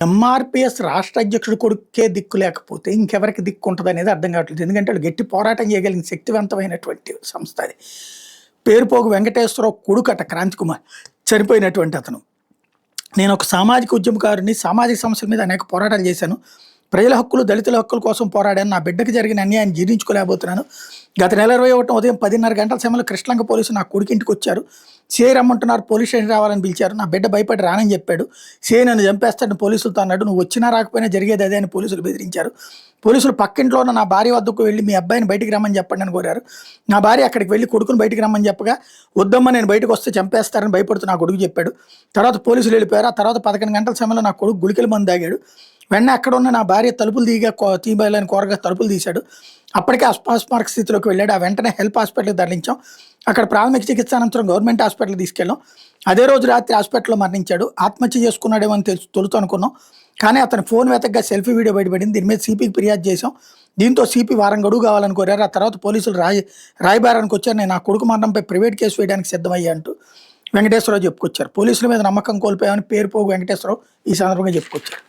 MRPS రాష్ట్ర అధ్యక్షుడి కొడుక్కే దిక్కు లేకపోతే ఇంకెవరికి దిక్కు ఉంటదనేది అర్థం కావట్లేదు. ఎందుకంటే ఆళ్ళు గట్టి పోరాటం చేయగలిగిన శక్తివంతమైనటువంటి సంస్థ అది. పేరుపోగు వెంకటేశ్వరరావు కొడుకట క్రాంతికుమార్ చనిపోయినటువంటి అతను. నేనొక సామాజిక ఉద్యమకారుడిని. సామాజిక సమస్యల మీద అనేక పోరాటాలు చేశాను. ప్రజల హక్కులు, దళితుల హక్కుల కోసం పోరాడాను. నా బిడ్డకి జరిగిన అన్యాయాన్ని జీర్ణించుకోలేకపోతున్నాను. గత నెల 21 ఉదయం 10:30 గంటల సమయంలో కృష్ణలంక పోలీసులు నా కొడుకింటికొచ్చారు. సీఐ రమ్మంటున్నారు, పోలీస్ స్టేషన్ రావాలని పిలిచారు. నా బిడ్డ భయపడి రానని చెప్పాడు. సీఐ నన్ను చంపేస్తాడని పోలీసులతో అన్నాడు. నువ్వు వచ్చినా రాకపోయినా జరిగేది అదే అని పోలీసులు బెదిరించారు. పోలీసులు పక్కింట్లో ఉన్న నా భార్య వద్దకు వెళ్ళి మీ అబ్బాయిని బయటికి రమ్మని చెప్పండి అని కోరారు. నా భార్య అక్కడికి వెళ్ళి కొడుకుని బయటికి రమ్మని చెప్పగా, వద్దమ్మా నేను బయటకు వస్తే చంపేస్తారని భయపడుతూ నా కొడుకు చెప్పాడు. తర్వాత పోలీసులు వెళ్ళిపోయారు. ఆ తర్వాత 11 గంటల సమయంలో నా కొడుకు గుళికల మందు తాగాడు. వెంటనే అక్కడ ఉన్న నా భార్య తలుపులు తీయాలని కోరగా తలుపులు తీశాడు. అప్పటికే అస్పాస్మారక స్థితిలోకి వెళ్ళాడు. ఆ వెంటనే హెల్ప్ హాస్పిటల్కి తరలించాం. అక్కడ ప్రాథమిక చికిత్స అనంతరం గవర్నమెంట్ హాస్పిటల్కి తీసుకెళ్ళాం. అదే రోజు రాత్రి హాస్పిటల్లో మరణించాడు. ఆత్మహత్య చేసుకున్నాడేమో అని తొలుతూ అనుకున్నాం. కానీ అతని ఫోన్ వెతకగా సెల్ఫీ వీడియో బయటపడింది. దీని మీద సిపికి ఫిర్యాదు చేశాం. దీంతో సిపి వారం గడువు కావాలని కోరారు. ఆ తర్వాత పోలీసులు రాయబారానికి వచ్చారు. నేను నా కొడుకు మరణంపై ప్రైవేట్ కేసు వేయడానికి సిద్ధమయ్యా అంటూ వెంకటేశ్వరరావు చెప్పుకొచ్చారు. పోలీసుల మీద నమ్మకం కోల్పోయామని పేరుపోగు వెంకటేశ్వరరావు ఈ సందర్భంగా చెప్పుకొచ్చారు.